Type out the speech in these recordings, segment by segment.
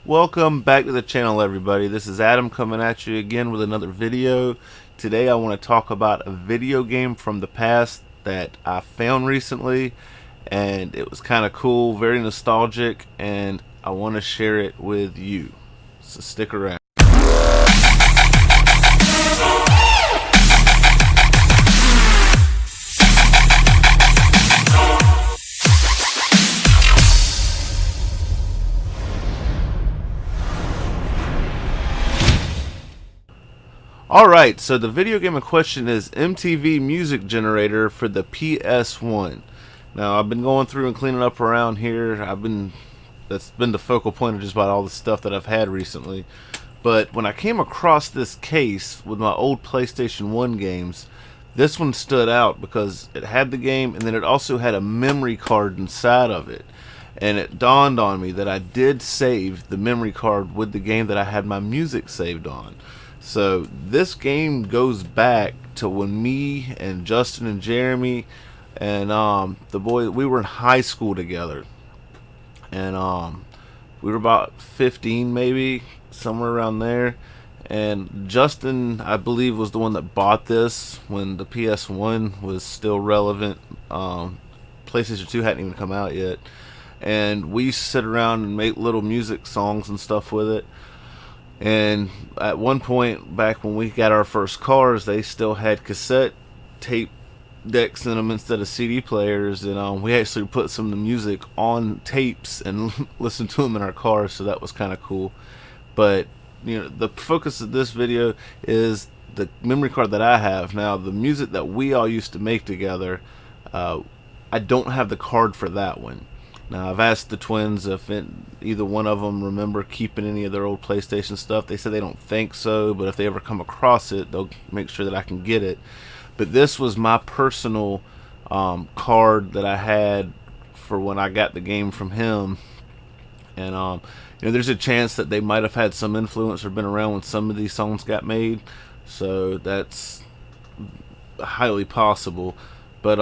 Welcome back to the channel, everybody. This is Adam coming at you again with another video. Today I want to talk about a video game from the past that I found recently, and it was kind of cool, very nostalgic, and I want to share it with you. So stick around. Alright, so the video game in question is MTV Music Generator for the PS1. Now, I've been going through and cleaning up around here. That's been the focal point of just about all the stuff that I've had recently. But when I came across this case with my old PlayStation 1 games, this one stood out because it had the game and then it also had a memory card inside of it. And it dawned on me that I did save the memory card with the game that I had my music saved on. So this game goes back to when me and Justin and Jeremy and the boy, we were in high school together, and we were about 15 maybe, somewhere around there. And Justin, I believe, was the one that bought this when the PS1 was still relevant. PlayStation 2 hadn't even come out yet, and we used to sit around and make little music songs and stuff with it. And at one point back when we got our first cars, they still had cassette tape decks in them instead of CD players, and we actually put some of the music on tapes and listened to them in our cars, so that was kind of cool. But you know, the focus of this video is the memory card that I have now. The music that we all used to make together, I don't have the card for that one. Now, I've asked the twins if either one of them remember keeping any of their old PlayStation stuff. They said they don't think so, but if they ever come across it, they'll make sure that I can get it. But this was my personal card that I had for when I got the game from him. And you know, there's a chance that they might have had some influence or been around when some of these songs got made, so that's highly possible. But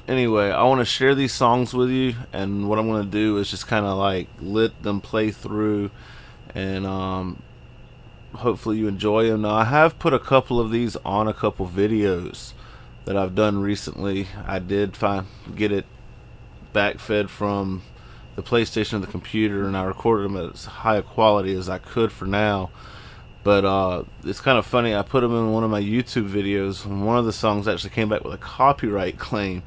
anyway, I want to share these songs with you, and what I'm going to do is just kind of like let them play through, and hopefully you enjoy them. Now, I have put a couple of these on a couple videos that I've done recently. I did get it backfed from the PlayStation of the computer, and I recorded them at as high a quality as I could for now. But it's kind of funny, I put them in one of my YouTube videos, and one of the songs actually came back with a copyright claim,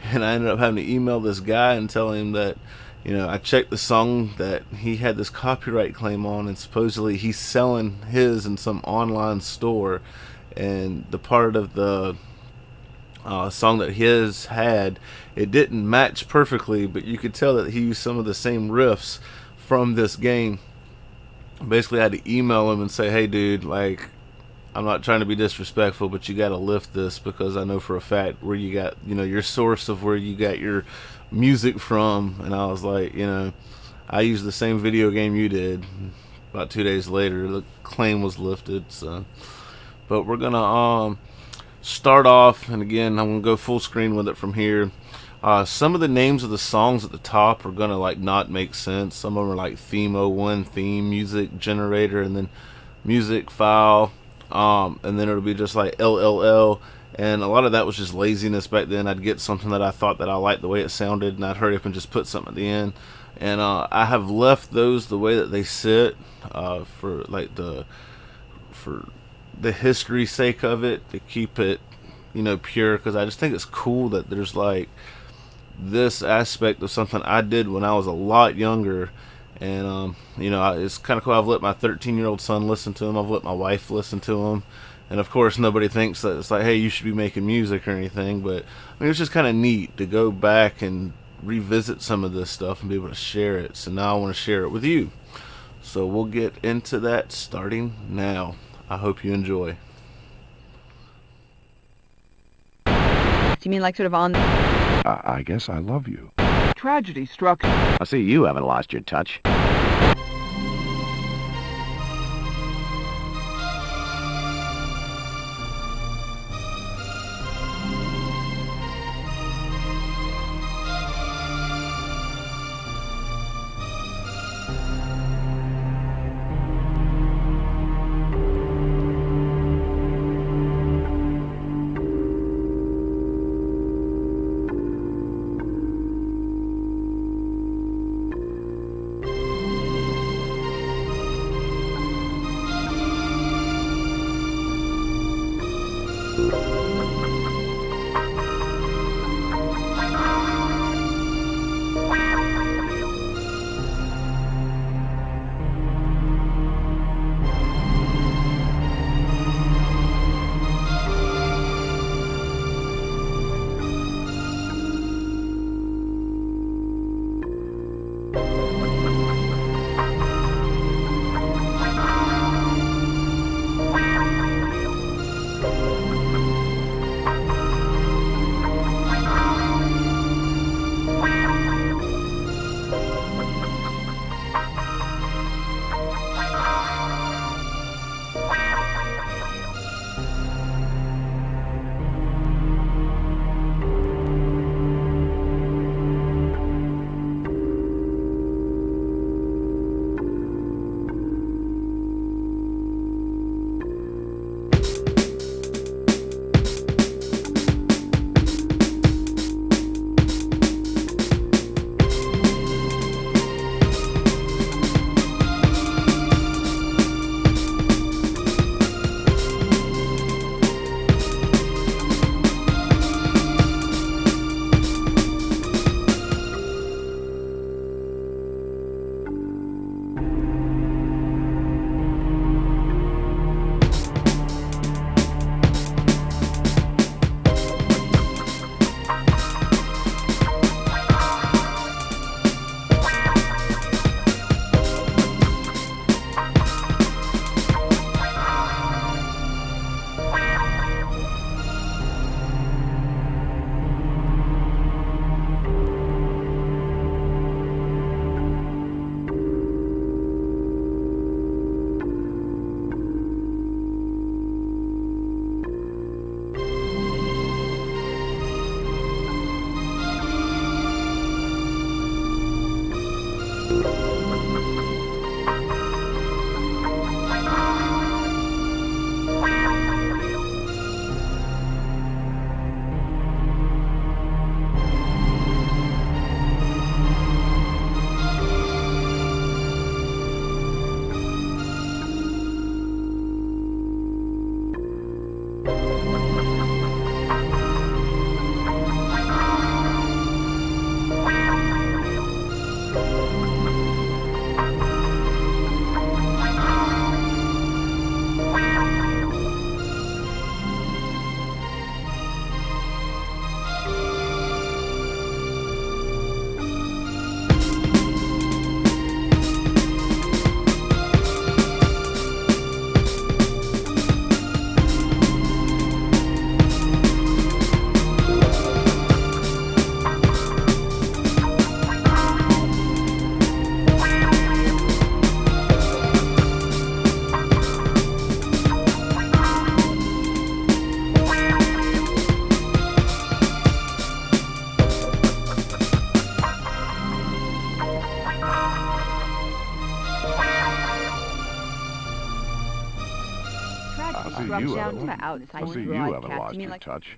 and I ended up having to email this guy and tell him that, you know, I checked the song that he had this copyright claim on, and supposedly he's selling his in some online store, and the part of the song that his had, it didn't match perfectly, but you could tell that he used some of the same riffs from this game. Basically, I had to email him and say, hey dude, like, I'm not trying to be disrespectful, but you gotta lift this, because I know for a fact where you got, you know, your source of where you got your music from. And I was like, you know, I used the same video game you did. About 2 days later, the claim was lifted. So, but we're gonna start off, and again, I'm gonna go full screen with it from here. Some of the names of the songs at the top are gonna like not make sense. Some of them are like Theme 01, Theme Music Generator, and then Music File, and then it'll be just like LLL. And a lot of that was just laziness back then. I'd get something that I thought that I liked the way it sounded, and I'd hurry up and just put something at the end. And I have left those the way that they sit for the history sake of it, to keep it, you know, pure, because I just think it's cool that there's like this aspect of something I did when I was a lot younger. And you know, it's kind of cool. I've let my 13-year-old son listen to them. I've let my wife listen to them, and of course nobody thinks that it's like, hey, you should be making music or anything. But I mean, it's just kind of neat to go back and revisit some of this stuff and be able to share it. So now I want to share it with you, so we'll get into that starting now. I hope you enjoy. Do you mean like sort of on... I guess I love you. Tragedy struck. I see you haven't lost your touch. see you destruction haven't- outside I see you haven't broadcast. lost You mean your like touch.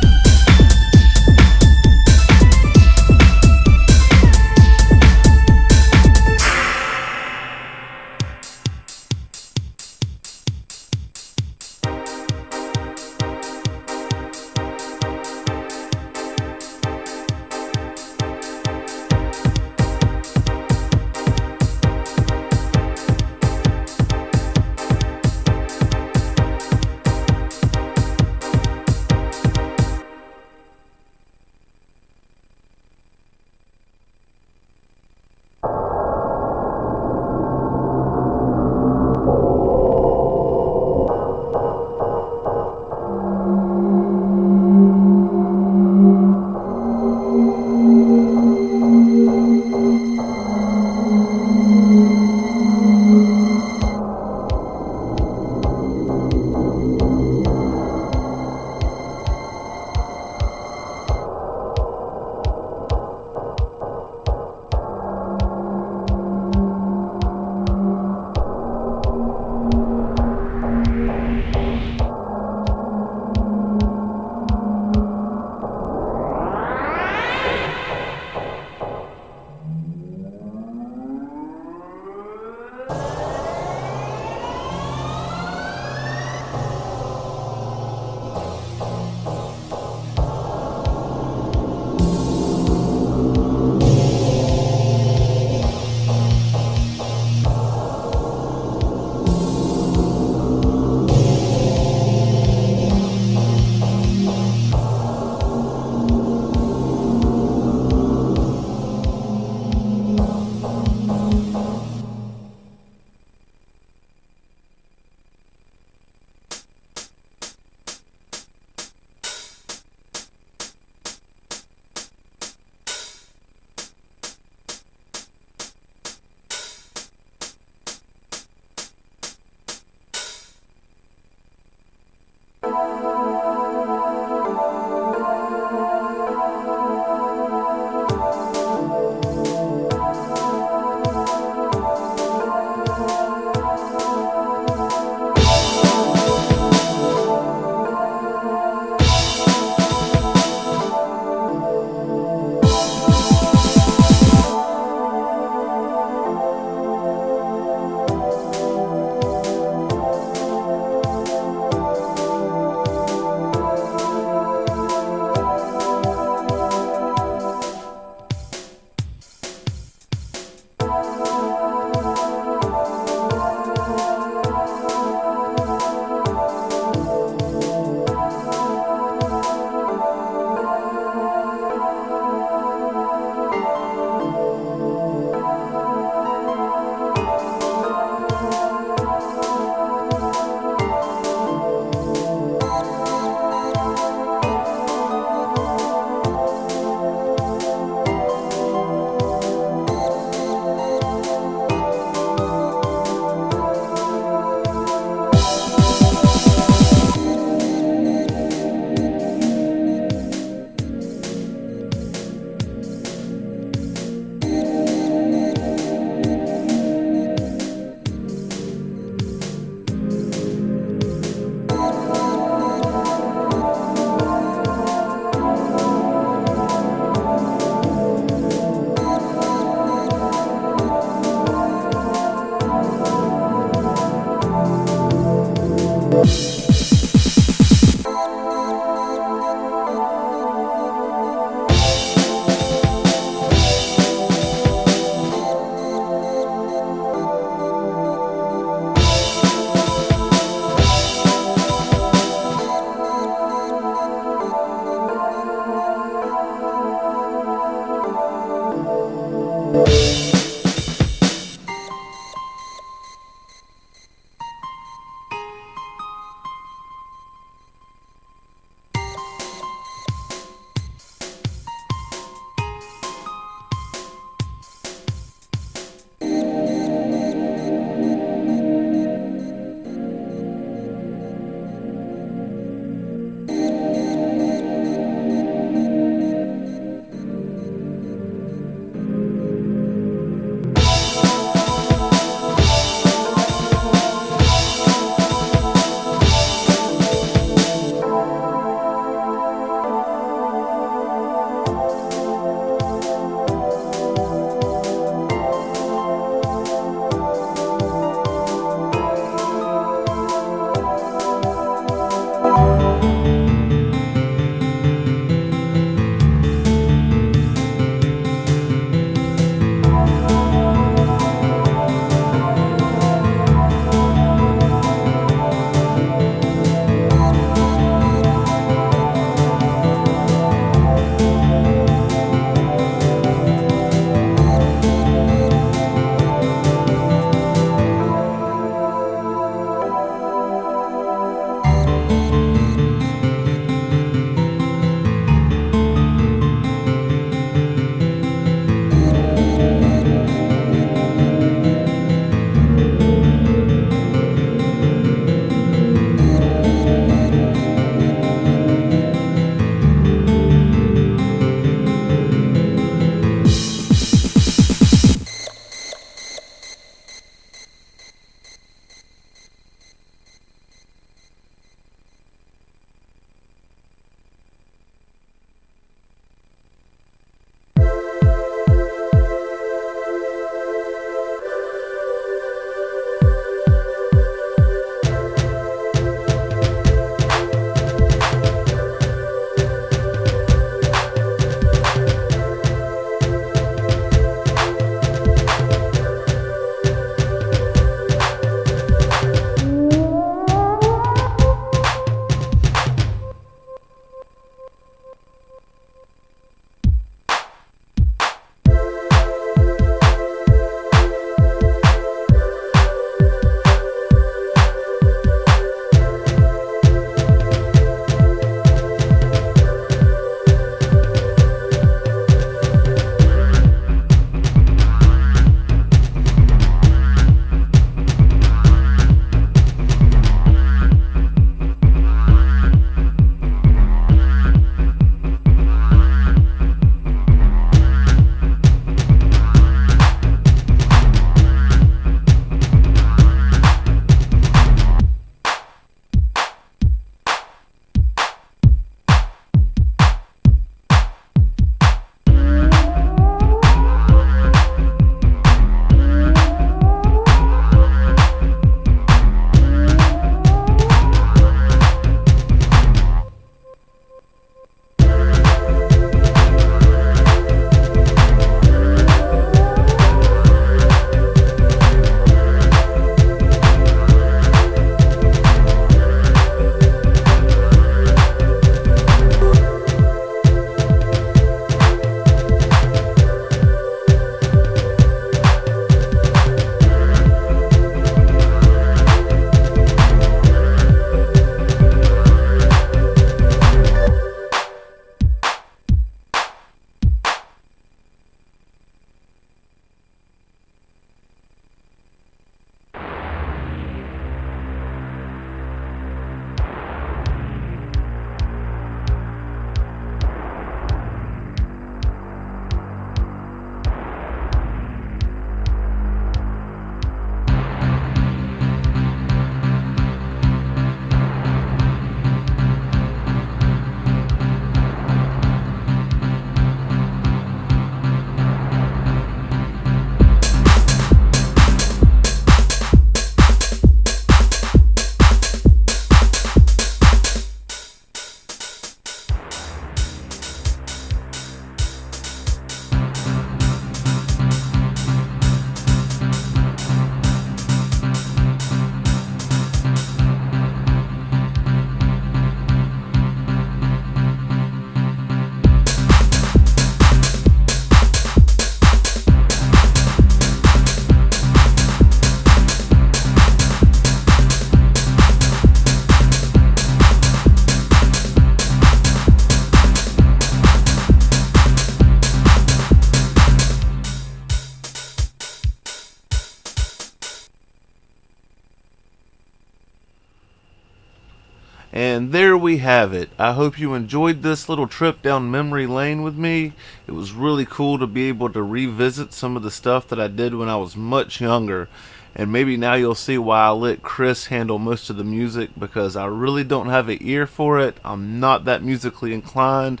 And there we have it. I hope you enjoyed this little trip down memory lane with me. It was really cool to be able to revisit some of the stuff that I did when I was much younger. And maybe now you'll see why I let Chris handle most of the music, because I really don't have an ear for it. I'm not that musically inclined,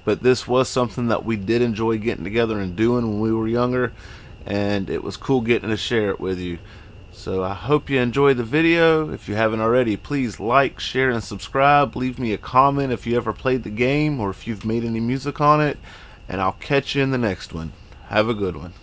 but this was something that we did enjoy getting together and doing when we were younger, and it was cool getting to share it with you. So I hope you enjoyed the video. If you haven't already, please like, share, and subscribe. Leave me a comment if you ever played the game or if you've made any music on it, and I'll catch you in the next one. Have a good one.